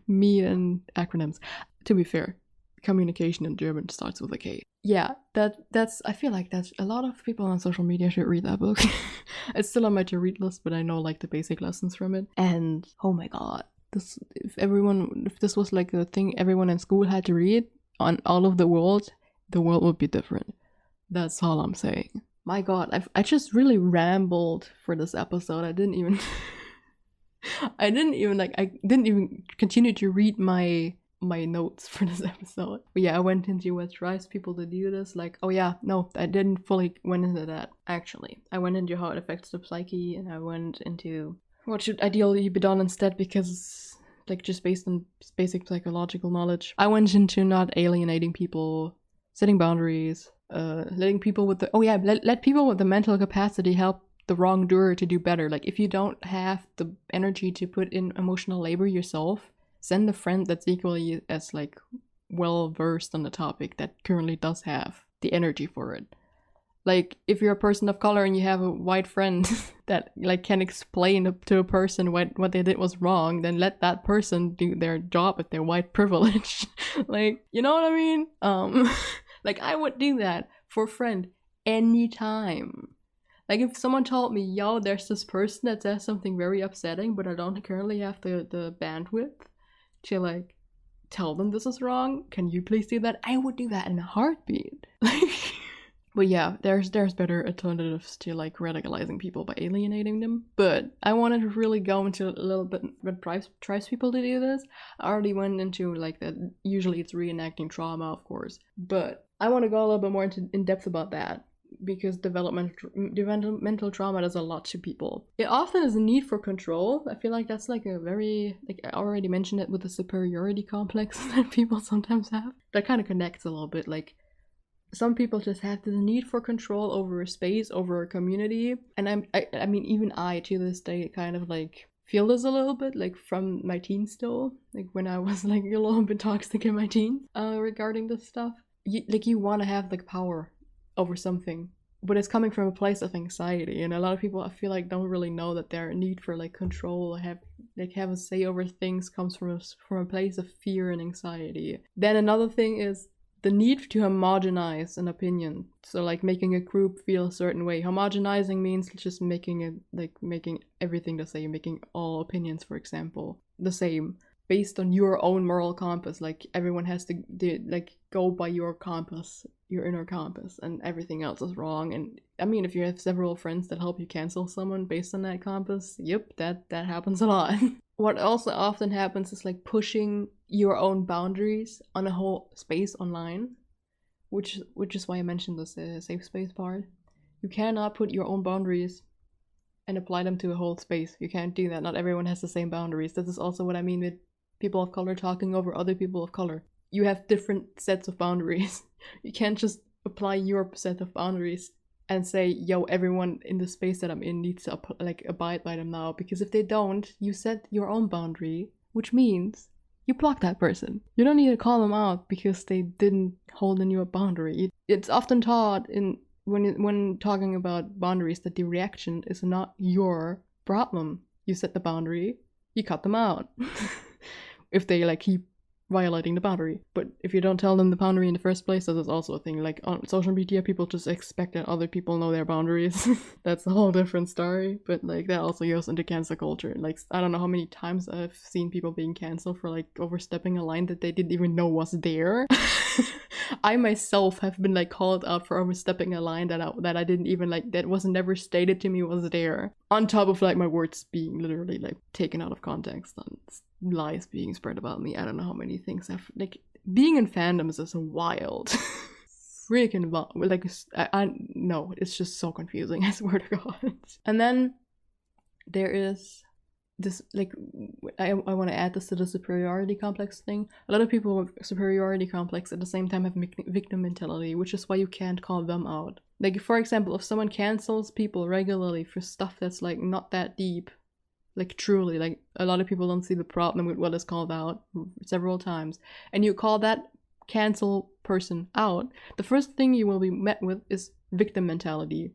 [SPEAKER 1] Me and acronyms. To be fair, communication in German starts with a K. Yeah, that's I feel like that's a lot of people on social media should read that book. It's still on my to read list, but I know like the basic lessons from it. And oh my god, if this was like a thing everyone in school had to read on all of the world would be different. That's all I'm saying. My god, I just really rambled for this episode. I didn't even continue to read my my notes for this episode. But yeah, I went into what drives people to do this. Like, oh yeah, no, I didn't fully went into that, actually. I went into how it affects the psyche, and I went into what should ideally be done instead, because like just based on basic psychological knowledge. I went into not alienating people, setting boundaries, letting people with the let people with the mental capacity help the wrongdoer to do better. Like, if you don't have the energy to put in emotional labor yourself, send a friend that's equally as like well versed on the topic that currently does have the energy for it. Like, if you're a person of color and you have a white friend that like can explain to a person what they did was wrong, then let that person do their job with their white privilege. Like, you know what I mean? Like, I would do that for a friend anytime. Like, if someone told me, yo, there's this person that says something very upsetting, but I don't currently have the bandwidth to like tell them this is wrong, can you please do that? I would do that in a heartbeat. Like, but yeah, there's better alternatives to like radicalizing people by alienating them. But I wanted to really go into a little bit what drives people to do this. I already went into like that. Usually it's reenacting trauma, of course, but I want to go a little bit more in depth about that, because developmental trauma does a lot to people. It often is a need for control. I feel like that's like a very, like I already mentioned it with the superiority complex that people sometimes have. That kind of connects a little bit. Like, some people just have this need for control over a space, over a community. And I mean, even I, to this day, kind of like feel this a little bit, like from my teens still. Like, when I was like a little bit toxic in my teens regarding this stuff. You want to have like power over something, but it's coming from a place of anxiety, and a lot of people, I feel like, don't really know that their need for like control, have a say over things, comes from a place of fear and anxiety. Then another thing is the need to homogenize an opinion, so like making a group feel a certain way. Homogenizing means just making everything the same, making all opinions, for example, the same, based on your own moral compass. Like, everyone has to like go by your compass, your inner compass, and everything else is wrong. And I mean, if you have several friends that help you cancel someone based on that compass, yep, that happens a lot. What also often happens is like pushing your own boundaries on a whole space online, which is why I mentioned this safe space part. You cannot put your own boundaries and apply them to a whole space. You can't do that. Not everyone has the same boundaries. This is also what I mean with people of color talking over other people of color. You have different sets of boundaries. You can't just apply your set of boundaries and say, yo, everyone in the space that I'm in needs to abide by them now. Because if they don't, you set your own boundary, which means you block that person. You don't need to call them out because they didn't hold in your boundary. It's often taught when talking about boundaries that the reaction is not your problem. You set the boundary, you cut them out. If they like keep violating the boundary. But if you don't tell them the boundary in the first place, that is also a thing. Like, on social media, people just expect that other people know their boundaries. That's a whole different story. But like, that also goes into cancel culture. Like, I don't know how many times I've seen people being canceled for like overstepping a line that they didn't even know was there. I myself have been like called out for overstepping a line that I didn't even like, that was never stated to me was there. On top of like my words being literally like taken out of context and lies being spread about me. I don't know how many things I've like, being in fandoms is wild. Freaking wild. Like, I no, it's just so confusing, I swear to God. And then there is this, like, I want to add this to the superiority complex thing. A lot of people with superiority complex at the same time have victim mentality, which is why you can't call them out. Like, for example, if someone cancels people regularly for stuff that's like not that deep, like truly, like a lot of people don't see the problem with what is called out several times, and you call that cancel person out, the first thing you will be met with is victim mentality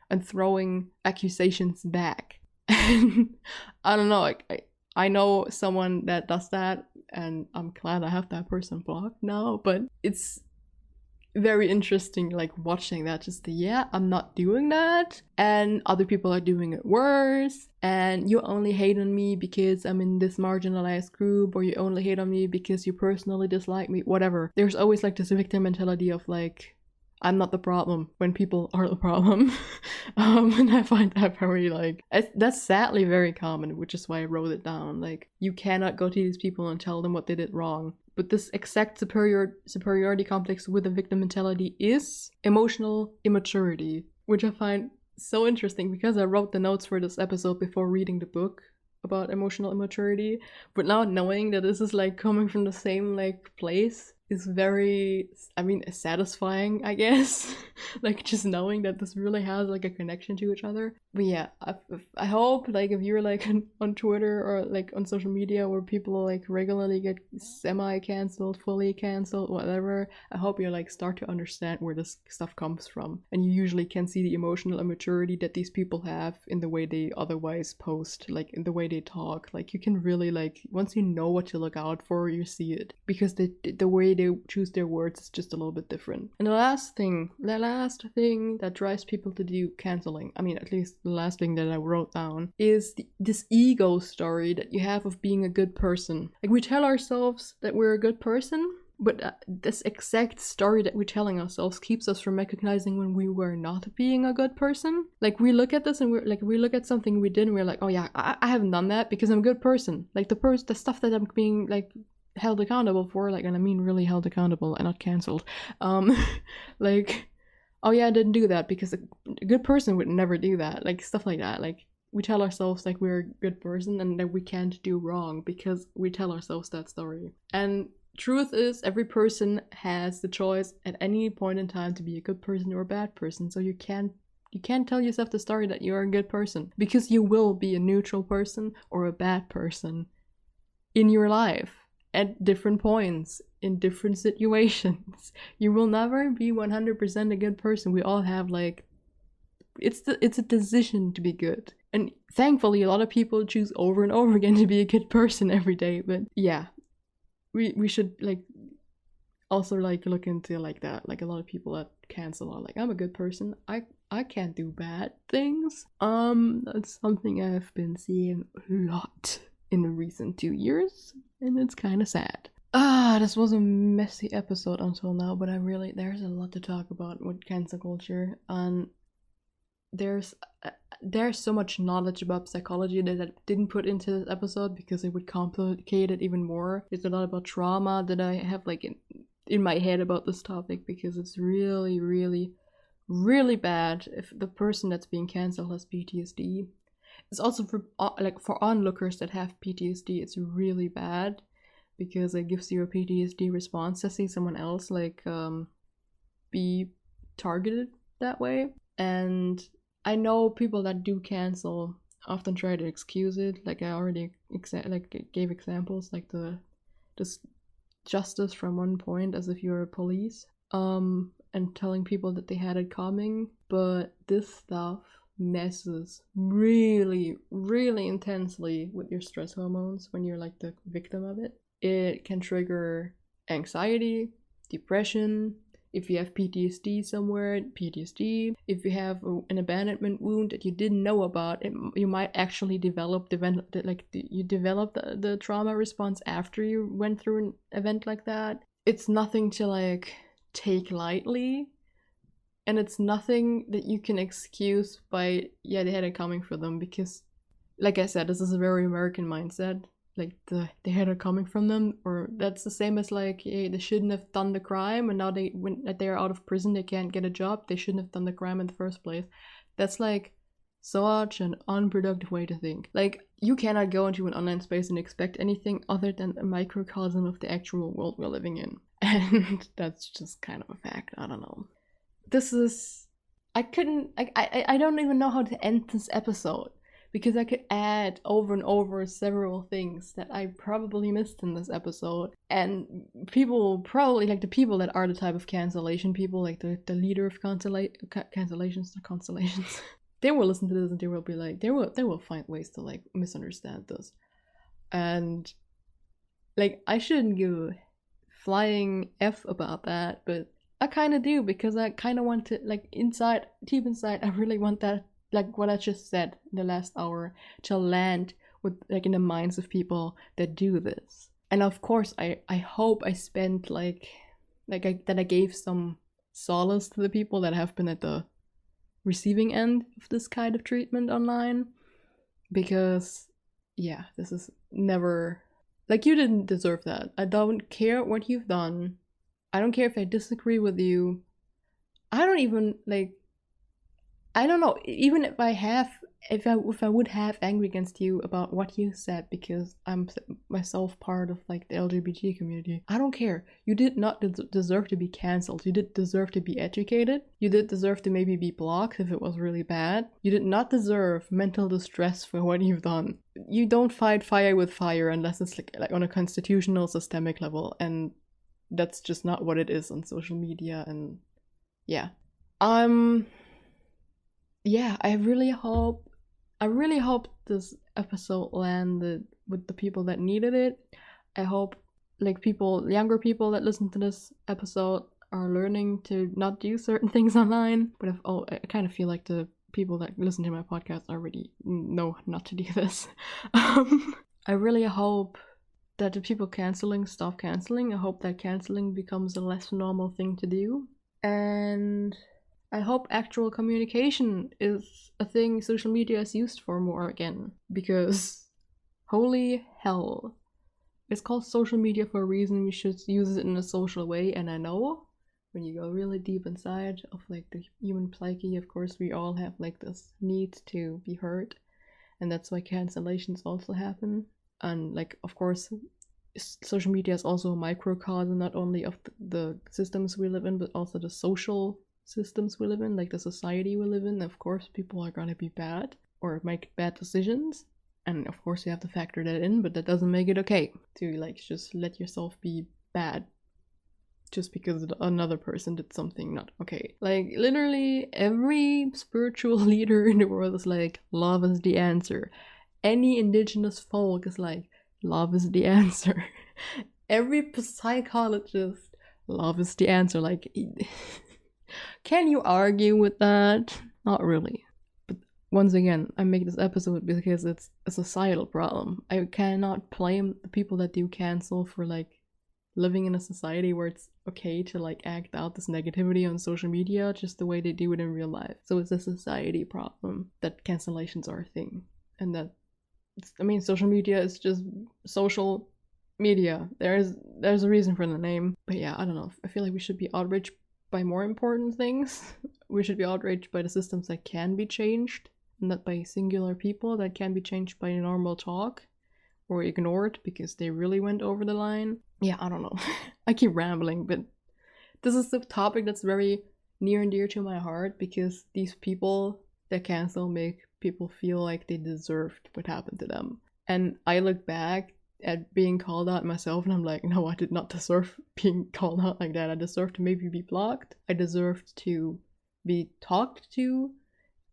[SPEAKER 1] and throwing accusations back. And I don't know, like, I know someone that does that, and I'm glad I have that person blocked now, but it's very interesting, like, watching that, just I'm not doing that, and other people are doing it worse, and you only hate on me because I'm in this marginalized group, or you only hate on me because you personally dislike me, whatever. There's always like this victim mentality of like, I'm not the problem when people are the problem. And I find that very like, that's sadly very common, which is why I wrote it down. Like, you cannot go to these people and tell them what they did wrong. But this exact superiority complex with a victim mentality is emotional immaturity, which I find so interesting because I wrote the notes for this episode before reading the book about emotional immaturity. But now knowing that this is like coming from the same like place is very, I mean, satisfying, I guess. Like just knowing that this really has like a connection to each other. But yeah, I hope like if you're like on Twitter or like on social media where people like regularly get semi-cancelled, fully cancelled, whatever, I hope you like start to understand where this stuff comes from. And you usually can see the emotional immaturity that these people have in the way they otherwise post, like in the way they talk. Like you can really like, once you know what to look out for, you see it. Because the way they choose their words is just a little bit different. And the last thing that drives people to do canceling, I mean, at least the last thing that I wrote down, is this ego story that you have of being a good person. Like we tell ourselves that we're a good person, but this exact story that we're telling ourselves keeps us from recognizing when we were not being a good person. Like we look at this and we look at something we did and we're like, oh yeah, I haven't done that because I'm a good person. Like the stuff that I'm being like held accountable for, like, and I mean really held accountable and not cancelled, like, oh yeah, I didn't do that because a good person would never do that, like stuff like that. Like we tell ourselves like we're a good person and that we can't do wrong because we tell ourselves that story. And truth is, every person has the choice at any point in time to be a good person or a bad person. So you can't tell yourself the story that you're a good person, because you will be a neutral person or a bad person in your life at different points in different situations. You will never be 100% a good person. We all have like, it's a decision to be good. And thankfully a lot of people choose over and over again to be a good person every day. But yeah, we should like also like look into like that. Like a lot of people that cancel are like, I'm a good person, I can't do bad things. That's something I've been seeing a lot in the recent 2 years, and it's kind of sad. This was a messy episode until now, but there's a lot to talk about with cancel culture, and there's so much knowledge about psychology that I didn't put into this episode because it would complicate it even more. There's a lot about trauma that I have like in my head about this topic, because it's really, really, really bad if the person that's being canceled has PTSD. It's also for onlookers that have PTSD, it's really bad because it gives you a PTSD response to see someone else like be targeted that way. And I know people that do cancel often try to excuse it. Like I already gave examples, like the justice from one point as if you're a police, and telling people that they had it coming. But this stuff messes really, really intensely with your stress hormones when you're like the victim of it. It can trigger anxiety, depression. If you have PTSD somewhere, PTSD. If you have an abandonment wound that you didn't know about, you might actually develop the trauma response after you went through an event like that. It's nothing to like take lightly, and it's nothing that you can excuse by, yeah, they had it coming for them, because like I said, this is a very American mindset. Like they had it coming from them, or that's the same as like, hey, they shouldn't have done the crime, and now when they're out of prison they can't get a job. They shouldn't have done the crime in the first place. That's like such an unproductive way to think. Like you cannot go into an online space and expect anything other than a microcosm of the actual world we're living in, and that's just kind of a fact. I don't know. I don't even know how to end this episode, because I could add over and over several things that I probably missed in this episode. And people probably, like the people that are the type of cancellation people, like the leader of cancellations, they will listen to this and they will be like, they will find ways to like misunderstand this. And like, I shouldn't give a flying F about that, but I kind of do, because I kind of want to, like, deep inside, I really want that, like what I just said in the last hour, to land with like in the minds of people that do this. And of course I hope I spent that I gave some solace to the people that have been at the receiving end of this kind of treatment online, because yeah, this is never Like, you didn't deserve that. I don't care what you've done. I don't care if I disagree with you. I don't even, like, I don't know. Even if I would have angry against you about what you said because I'm myself part of like the LGBT community, I don't care. You did not deserve to be cancelled. You did deserve to be educated. You did deserve to maybe be blocked if it was really bad. You did not deserve mental distress for what you've done. You don't fight fire with fire unless it's like on a constitutional systemic level, and that's just not what it is on social media. And yeah, yeah, I really hope this episode landed with the people that needed it. I hope like younger people that listen to this episode are learning to not do certain things online. But I kind of feel like the people that listen to my podcast already know not to do this. I really hope that the people canceling stop canceling. I hope that canceling becomes a less normal thing to do. And I hope actual communication is a thing social media is used for more again. Because holy hell. It's called social media for a reason. We should use it in a social way. And I know when you go really deep inside of like the human psyche, of course, we all have like this need to be heard. And that's why cancellations also happen. And like, of course, social media is also a microcosm not only of the systems we live in, but also the social systems we live in, like the society we live in. Of course, people are gonna be bad or make bad decisions, and of course you have to factor that in, but that doesn't make it okay to like just let yourself be bad just because another person did something not okay. Like literally every spiritual leader in the world is like, love is the answer. Any indigenous folk is like, love is the answer. Every psychologist, love is the answer. Like, can you argue with that? Not really. But once again, I make this episode because it's a societal problem. I cannot blame the people that do cancel for like living in a society where it's okay to like act out this negativity on social media just the way they do it in real life. So it's a society problem that cancellations are a thing. And that, I mean, social media is just social media. There's a reason for the name. But yeah, I don't know. I feel like we should be outraged by more important things. We should be outraged by the systems that can be changed, not by singular people that can be changed by normal talk or ignored because they really went over the line. Yeah, I don't know. I keep rambling, but this is a topic that's very near and dear to my heart because these people that cancel make people feel like they deserved what happened to them. And I look back at being called out myself and I'm like, no, I did not deserve being called out like that. I deserved to maybe be blocked. I deserved to be talked to.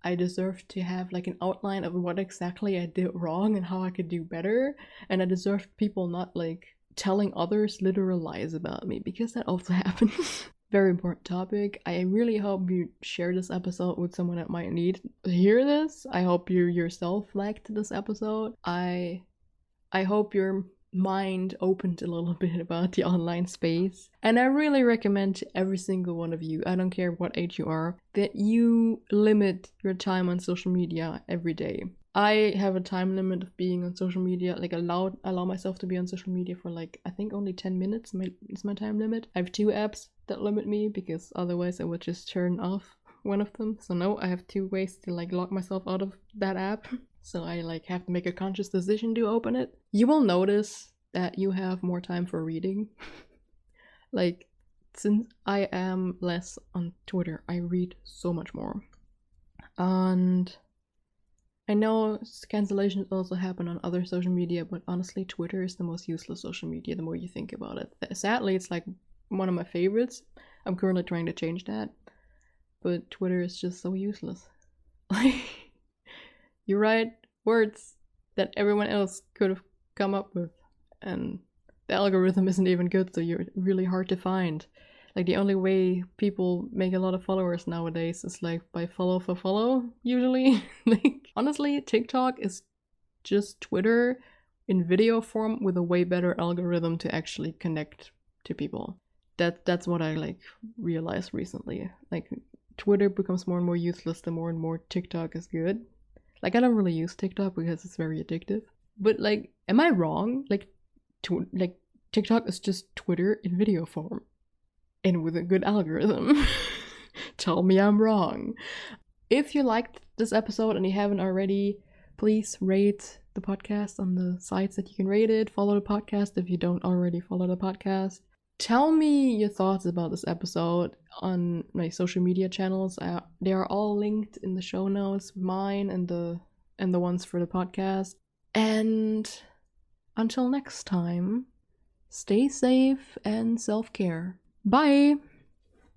[SPEAKER 1] I deserved to have like an outline of what exactly I did wrong and how I could do better. And I deserved people not like telling others literal lies about me because that also happens. Very important topic. I really hope you share this episode with someone that might need to hear this. I hope you yourself liked this episode. I hope your mind opened a little bit about the online space. And I really recommend to every single one of you, I don't care what age you are, that you limit your time on social media every day. I have a time limit of being on social media, like allow myself to be on social media for like, I think only 10 minutes is my time limit. I have 2 apps that limit me because otherwise I would just turn off one of them. So no, I have 2 ways to like lock myself out of that app. So I like have to make a conscious decision to open it. You will notice that you have more time for reading. Like, since I am less on Twitter, I read so much more. And I know cancellations also happen on other social media, but honestly, Twitter is the most useless social media the more you think about it. Sadly, it's like one of my favorites. I'm currently trying to change that. But Twitter is just so useless. Like, you write words that everyone else could have come up with, and the algorithm isn't even good, so you're really hard to find. Like, the only way people make a lot of followers nowadays is like by follow for follow, usually. Like, honestly, TikTok is just Twitter in video form with a way better algorithm to actually connect to people. That's what I like realized recently. Like, Twitter becomes more and more useless the more and more TikTok is good. Like, I don't really use TikTok because it's very addictive. But like, am I wrong? Like, like TikTok is just Twitter in video form and with a good algorithm. Tell me I'm wrong. If you liked this episode and you haven't already, please rate the podcast on the sites that you can rate it. Follow the podcast if you don't already follow the podcast. Tell me your thoughts about this episode on my social media channels. They are all linked in the show notes, mine and the ones for the podcast. And until next time, stay safe and self-care. Bye!